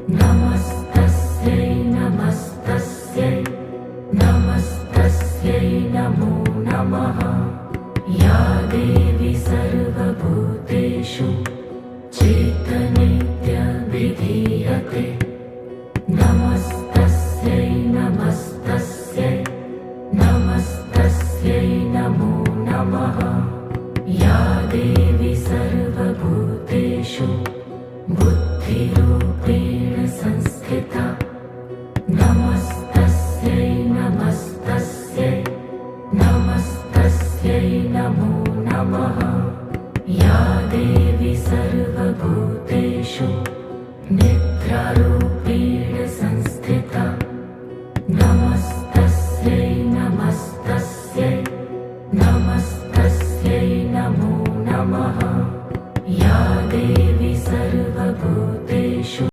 नमस्तस्यै नमस्तस्यै नमस्तस्यै नमो नमः। या देवी सर्वभूतेषु चेतनेत्यभिधीयते। नमस्तस्यै नमस्तस्यै नमस्तस्यै नमो नमः। या देवी सर्वभूतेषु बुद्धिरूपेण संस्थिता। नमस्तस्यै नमस्तस्यै नमस्तस्यै नमो नमः। या देवी सर्वभूतेषु निद्रारूपेण